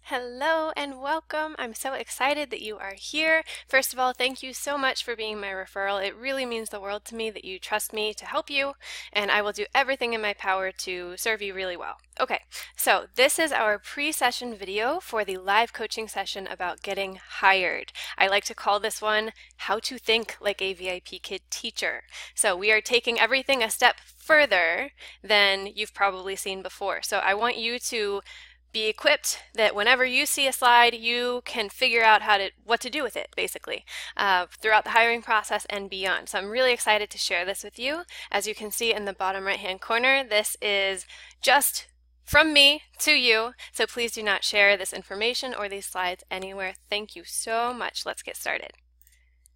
Hello and welcome. I'm so excited that you are here. First of all, thank you so much for being my referral. It really means the world to me that you trust me to help you, and I will do everything in my power to serve you really well. Okay, so this is our pre-session video for the live coaching session about getting hired. I like to call this one How to Think Like a VIPKid Teacher. So we are taking everything a step further than you've probably seen before. So I want you to be equipped that whenever you see a slide, you can figure out what to do with it, basically, throughout the hiring process and beyond. So I'm really excited to share this with you. As you can see in the bottom right-hand corner, this is just from me to you, so please do not share this information or these slides anywhere. Thank you so much. Let's get started.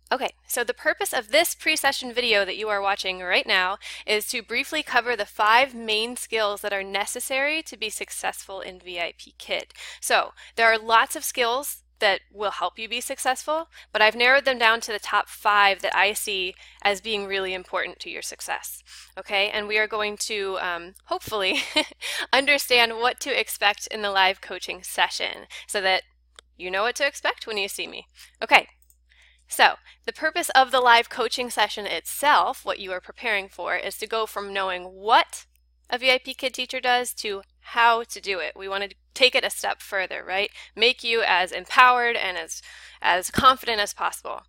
Okay, so the purpose of this pre-session video that you are watching right now is to briefly cover the 5 main skills that are necessary to be successful in VIPKid. So there are lots of skills that will help you be successful, but I've narrowed them down to the top 5 that I see as being really important to your success. Okay, and we are going to hopefully understand what to expect in the live coaching session so that you know what to expect when you see me. Okay. So the purpose of the live coaching session itself, what you are preparing for, is to go from knowing what a VIPKid teacher does to how to do it. We want to take it a step further, right? Make you as empowered and as confident as possible.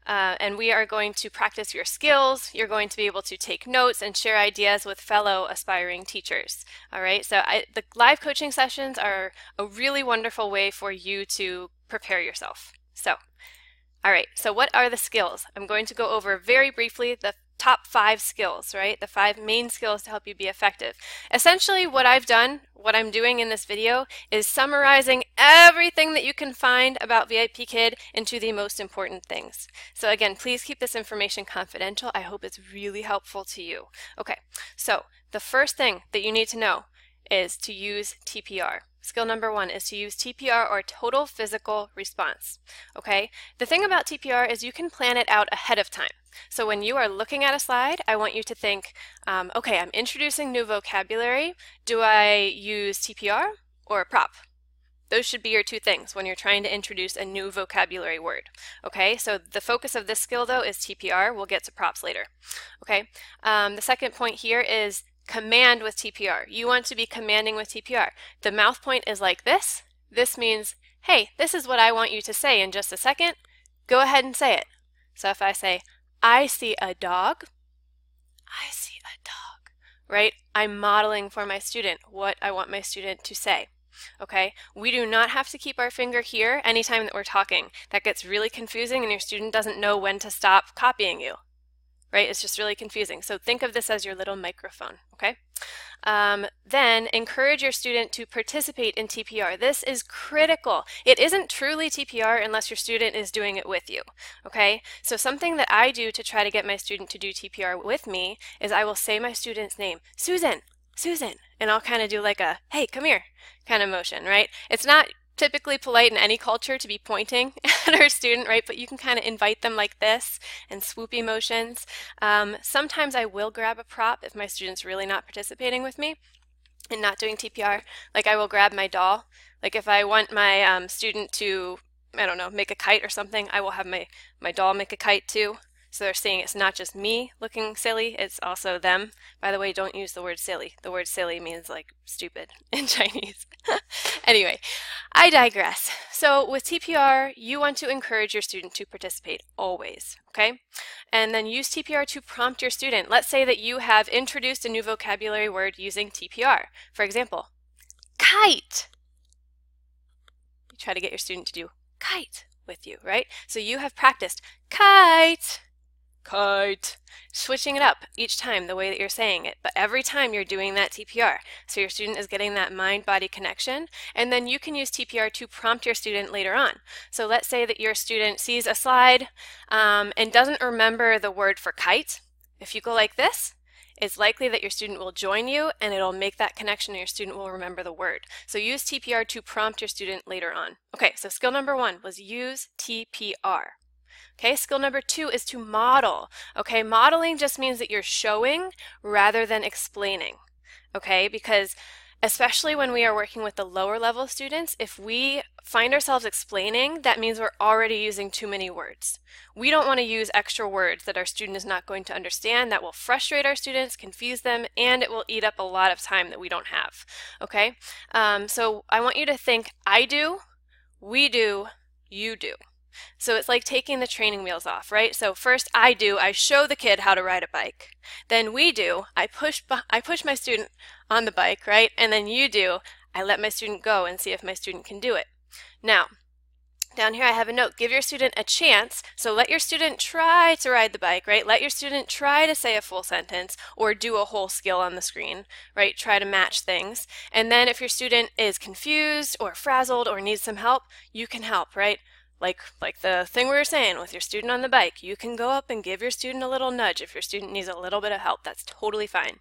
And we are going to practice your skills. You're going to be able to take notes and share ideas with fellow aspiring teachers. All right, so the live coaching sessions are a really wonderful way for you to prepare yourself. All right, so what are the skills? I'm going to go over very briefly the top 5 skills, right? The 5 main skills to help you be effective. Essentially, what I'm doing in this video is summarizing everything that you can find about VIPKid into the most important things. So again, please keep this information confidential. I hope it's really helpful to you. Okay, so the first thing that you need to know is to use TPR. Skill number 1 is to use TPR, or total physical response. Okay, the thing about TPR is you can plan it out ahead of time. So when you are looking at a slide, I want you to think, okay, I'm introducing new vocabulary. Do I use TPR or a prop? Those should be your 2 things when you're trying to introduce a new vocabulary word. Okay, so the focus of this skill though is TPR. We'll get to props later. Okay, the second point here is command with TPR. You want to be commanding with TPR. The mouth point is like this. This means, hey, this is what I want you to say in just a second. Go ahead and say it. So if I say, I see a dog, I see a dog, right? I'm modeling for my student what I want my student to say. Okay, we do not have to keep our finger here anytime that we're talking. That gets really confusing and your student doesn't know when to stop copying you. Right? It's just really confusing. So think of this as your little microphone, okay? Then encourage your student to participate in TPR. This is critical. It isn't truly TPR unless your student is doing it with you, okay? So something that I do to try to get my student to do TPR with me is I will say my student's name, Susan, Susan, and I'll kind of do like a, hey, come here kind of motion, right? It's not typically polite in any culture to be pointing at our student, right? But you can kind of invite them like this and swoopy motions. Sometimes I will grab a prop if my student's really not participating with me and not doing TPR. Like I will grab my doll. Like if I want my student to, I don't know, make a kite or something, I will have my doll make a kite too. So they're seeing it's not just me looking silly, it's also them. By the way, don't use the word silly. The word silly means like stupid in Chinese. Anyway, I digress. So with TPR, you want to encourage your student to participate always, okay? And then use TPR to prompt your student. Let's say that you have introduced a new vocabulary word using TPR. For example, kite. You try to get your student to do kite with you, right? So you have practiced kite, kite, switching it up each time the way that you're saying it, but every time you're doing that TPR. So your student is getting that mind-body connection, and then you can use TPR to prompt your student later on. So let's say that your student sees a slide and doesn't remember the word for kite. If you go like this, it's likely that your student will join you and it'll make that connection and your student will remember the word. So use TPR to prompt your student later on. Okay, so skill number 1 was use TPR. Okay, skill number 2 is to model. Okay, modeling just means that you're showing rather than explaining. Okay, because Especially when we are working with the lower level students, if we find ourselves explaining, that means we're already using too many words. We don't want to use extra words that our student is not going to understand. That will frustrate our students, confuse them, and it will eat up a lot of time that we don't have. Okay? So I want you to think I do, we do, you do. So it's like taking the training wheels off, right? So first I do, I show the kid how to ride a bike. Then we do, I push my student on the bike, right? And then you do, I let my student go and see if my student can do it. Now, down here I have a note, give your student a chance. So let your student try to ride the bike, right? Let your student try to say a full sentence or do a whole skill on the screen, right? Try to match things. And then if your student is confused or frazzled or needs some help, you can help, right? Like the thing we were saying with your student on the bike, you can go up and give your student a little nudge if your student needs a little bit of help. That's totally fine.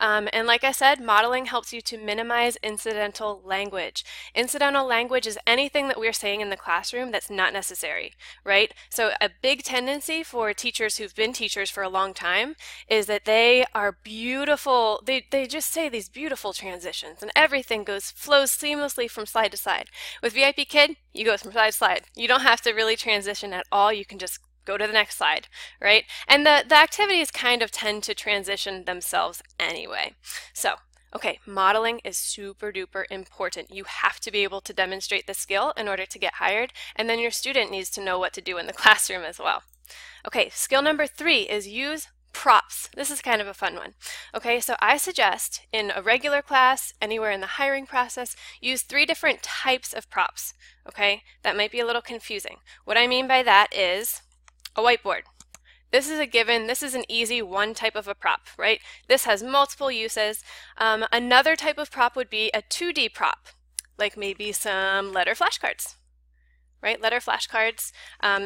And like I said, modeling helps you to minimize incidental language. Incidental language is anything that we're saying in the classroom that's not necessary, right? So a big tendency for teachers who've been teachers for a long time is that they are beautiful. They just say these beautiful transitions and everything flows seamlessly from slide to slide. With VIPKid, you go from slide to slide. You don't have to really transition at all. You can just go to the next slide, right? And the activities kind of tend to transition themselves anyway. So, okay, modeling is super duper important. You have to be able to demonstrate the skill in order to get hired, and then your student needs to know what to do in the classroom as well. Okay, skill number 3 is use props. This is kind of a fun one. Okay, so I suggest in a regular class, anywhere in the hiring process, use 3 different types of props. Okay, that might be a little confusing. What I mean by that is a whiteboard. This is a given. This is an easy one type of a prop, right? This has multiple uses. Another type of prop would be a 2D prop, like maybe some letter flashcards. Right, letter flashcards,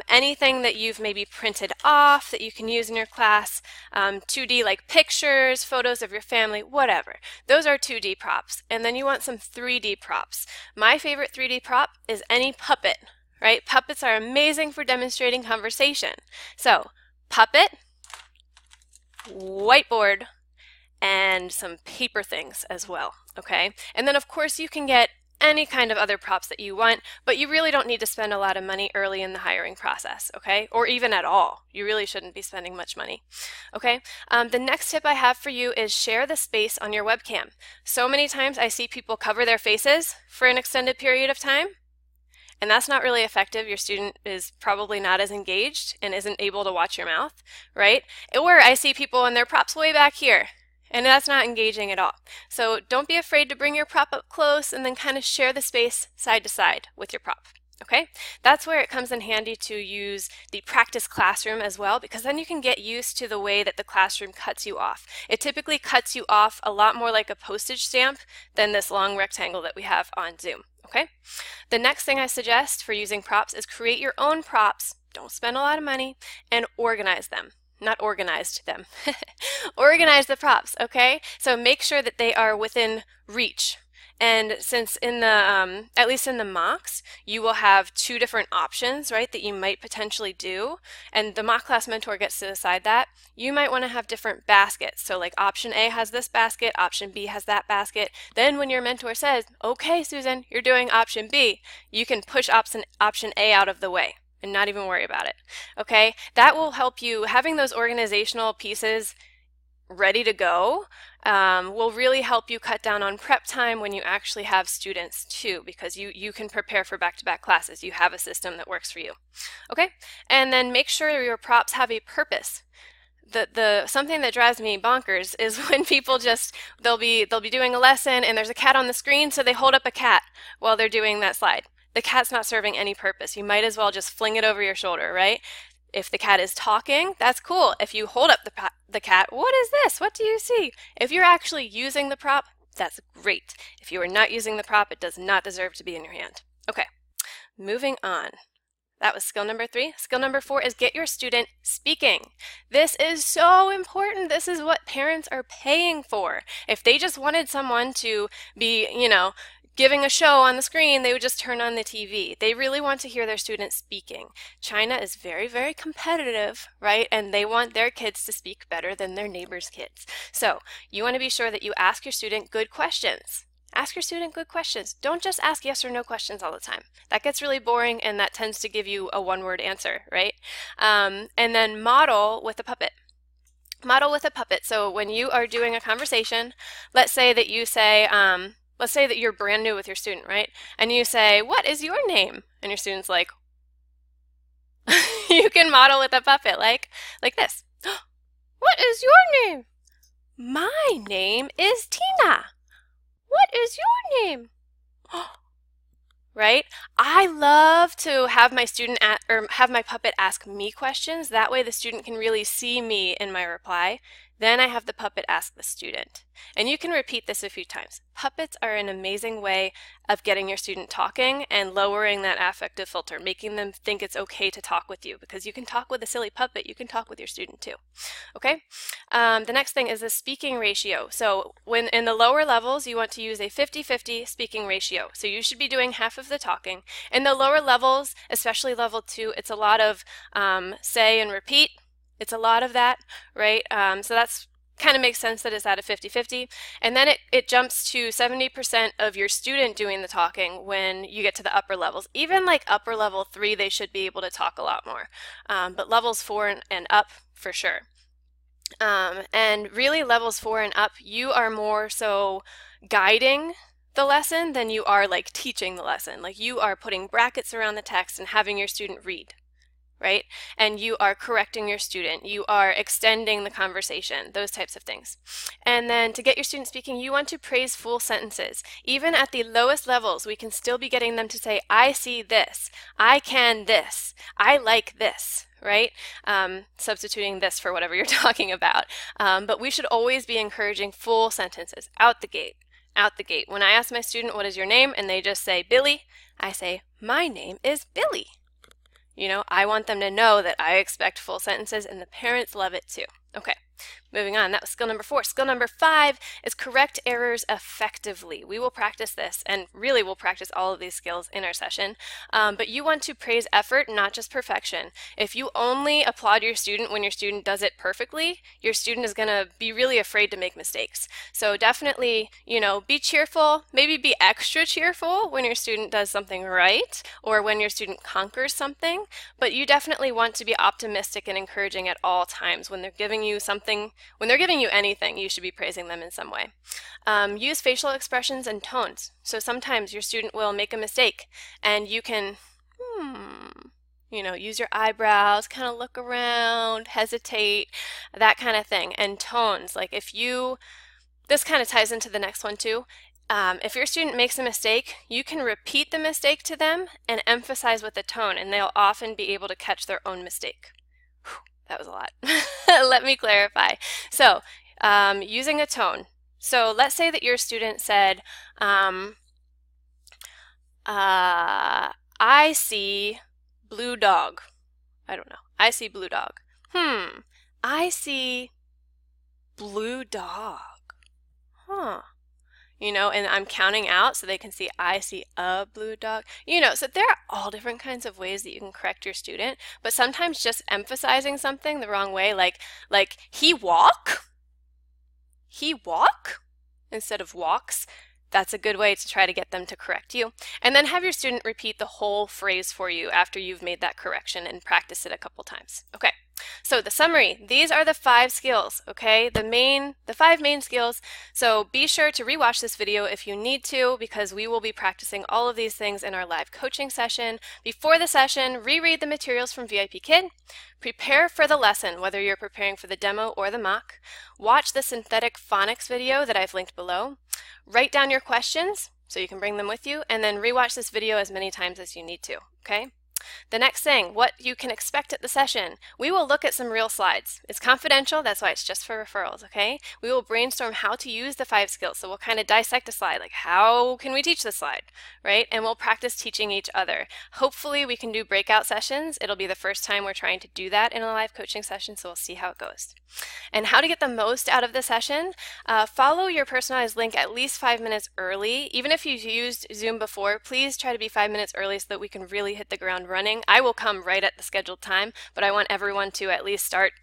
anything that you've maybe printed off that you can use in your class, 2D like pictures, photos of your family, whatever. Those are 2D props. And then you want some 3D props. My favorite 3D prop is any puppet, right? Puppets are amazing for demonstrating conversation. So, puppet, whiteboard, and some paper things as well, okay? And then of course you can get any kind of other props that you want, but you really don't need to spend a lot of money early in the hiring process, okay? Or even at all. You really shouldn't be spending much money, okay? The next tip I have for you is share the space on your webcam. So many times I see people cover their faces for an extended period of time, and that's not really effective. Your student is probably not as engaged and isn't able to watch your mouth, right? Or I see people and their props way back here, and that's not engaging at all. So don't be afraid to bring your prop up close and then kind of share the space side to side with your prop. Okay, that's where it comes in handy to use the practice classroom as well, because then you can get used to the way that the classroom cuts you off. It typically cuts you off a lot more like a postage stamp than this long rectangle that we have on Zoom. Okay, the next thing I suggest for using props is create your own props. Don't spend a lot of money and organize them. Not organized them. Organize the props, okay? So make sure that they are within reach. And since in the, at least in the mocks, you will have 2 different options, right, that you might potentially do, and the mock class mentor gets to decide that, you might want to have different baskets. So like option A has this basket, option B has that basket. Then when your mentor says, okay, Susan, you're doing option B, you can push option A out of the way and not even worry about it, okay? That will help you. Having those organizational pieces ready to go will really help you cut down on prep time when you actually have students too, because you can prepare for back-to-back classes. You have a system that works for you, okay? And then make sure your props have a purpose. Something that drives me bonkers is when people just, they'll be doing a lesson and there's a cat on the screen, so they hold up a cat while they're doing that slide. The cat's not serving any purpose. You might as well just fling it over your shoulder, right? If the cat is talking, that's cool. If you hold up the cat, what is this? What do you see? If you're actually using the prop, that's great. If you are not using the prop, it does not deserve to be in your hand. Okay, moving on. That was skill number 3. Skill number 4 is get your student speaking. This is so important. This is what parents are paying for. If they just wanted someone to be, giving a show on the screen, they would just turn on the TV. They really want to hear their students speaking. China is very, very competitive, right? And they want their kids to speak better than their neighbors' kids. So you want to be sure that you ask your student good questions. Ask your student good questions. Don't just ask yes or no questions all the time. That gets really boring and that tends to give you a one-word answer, right? And then model with a puppet. Model with a puppet. So when you are doing a conversation, let's say that you say, let's say that you're brand new with your student, right? And you say, "What is your name?" And your student's like, you can model with a puppet like this. "What is your name?" "My name is Tina." "What is your name?" Right? I love to have my student or have my puppet ask me questions. That way the student can really see me in my reply. Then I have the puppet ask the student. And you can repeat this a few times. Puppets are an amazing way of getting your student talking and lowering that affective filter, making them think it's okay to talk with you, because you can talk with a silly puppet, you can talk with your student too. Okay? The next thing is the speaking ratio. So when in the lower levels, you want to use a 50-50 speaking ratio. So you should be doing half of the talking. In the lower levels, especially level 2, it's a lot of say and repeat. It's a lot of that, right? So that's kind of makes sense that it's at a 50-50. And then it jumps to 70% of your student doing the talking when you get to the upper levels. Even like upper level 3, they should be able to talk a lot more. But levels 4 and up, for sure. And really levels 4 and up, you are more so guiding the lesson than you are like teaching the lesson. Like you are putting brackets around the text and having your student read. Right? And you are correcting your student, you are extending the conversation, those types of things. And then to get your student speaking, you want to praise full sentences. Even at the lowest levels, we can still be getting them to say, "I see this," "I can this," "I like this," right? Substituting this for whatever you're talking about. But we should always be encouraging full sentences out the gate. Out the gate. When I ask my student, "What is your name?" and they just say, "Billy," I say, "My name is Billy." You know, I want them to know that I expect full sentences, and the parents love it too. Okay, moving on. That was skill number 4. Skill number 5 is correct errors effectively. We will practice this, and really we'll practice all of these skills in our session. But you want to praise effort, not just perfection. If you only applaud your student when your student does it perfectly, your student is going to be really afraid to make mistakes. So definitely, you know, be cheerful, maybe be extra cheerful when your student does something right, or when your student conquers something, but you definitely want to be optimistic and encouraging at all times. When they're giving you something, when they're giving you anything, you should be praising them in some way. Use facial expressions and tones. So sometimes your student will make a mistake and you can, you know, use your eyebrows, kind of look around, hesitate, that kind of thing. And tones, like if you, this kind of ties into the next one too. If your student makes a mistake, you can repeat the mistake to them and emphasize with the tone, and they'll often be able to catch their own mistake. Whew, that was a lot. Let me clarify. So, using a tone. So let's say that your student said, "I see blue dog." I don't know. I see blue dog. I see blue dog. Huh. You know, and I'm counting out so they can see, "I see a blue dog." You know, so there are all different kinds of ways that you can correct your student, but sometimes just emphasizing something the wrong way, like "he walk," instead of "walks." That's a good way to try to get them to correct you. And then have your student repeat the whole phrase for you after you've made that correction and practice it a couple times. Okay. So the summary, these are the 5 skills, okay? The 5 main skills. So be sure to rewatch this video if you need to, because we will be practicing all of these things in our live coaching session. Before the session, reread the materials from VIPKid. Prepare for the lesson, whether you're preparing for the demo or the mock. Watch the synthetic phonics video that I've linked below. Write down your questions so you can bring them with you, and then rewatch this video as many times as you need to, okay? The next thing, what you can expect at the session. We will look at some real slides. It's confidential, that's why it's just for referrals, okay? We will brainstorm how to use the 5 skills. So we'll kind of dissect a slide, like how can we teach this slide, right? And we'll practice teaching each other. Hopefully we can do breakout sessions. It'll be the first time we're trying to do that in a live coaching session, so we'll see how it goes. And how to get the most out of the session, follow your personalized link at least 5 minutes early. Even if you've used Zoom before, please try to be 5 minutes early so that we can really hit the ground running. I will come right at the scheduled time, but I want everyone to at least start,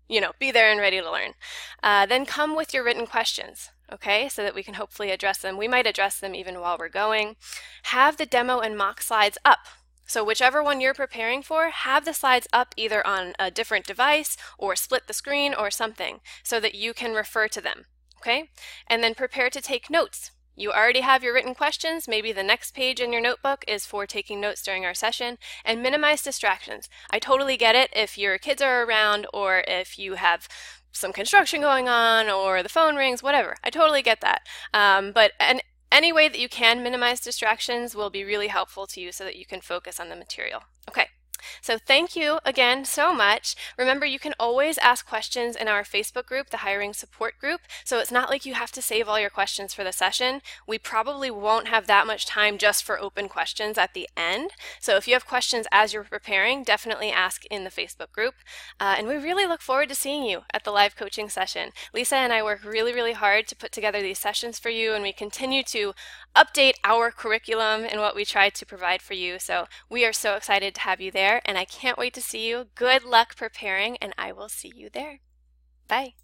you know, be there and ready to learn. Then come with your written questions. okay, so that we can hopefully address them. We might address them even while we're going. Have the demo and mock slides up. So whichever one you're preparing for, have the slides up either on a different device or split the screen or something so that you can refer to them, okay? And then prepare to take notes. You already have your written questions. Maybe the next page in your notebook is for taking notes during our session, and minimize distractions. I totally get it if your kids are around or if you have some construction going on or the phone rings, whatever. I totally get that. But any way that you can minimize distractions will be really helpful to you so that you can focus on the material. Okay. So thank you again so much. Remember, you can always ask questions in our Facebook group, the Hiring Support Group. So it's not like you have to save all your questions for the session. We probably won't have that much time just for open questions at the end. So if you have questions as you're preparing, definitely ask in the Facebook group. And we really look forward to seeing you at the live coaching session. Lisa and I work really, really hard to put together these sessions for you, and we continue to update our curriculum and what we try to provide for you. So we are so excited to have you there, and I can't wait to see you. Good luck preparing, and I will see you there. Bye.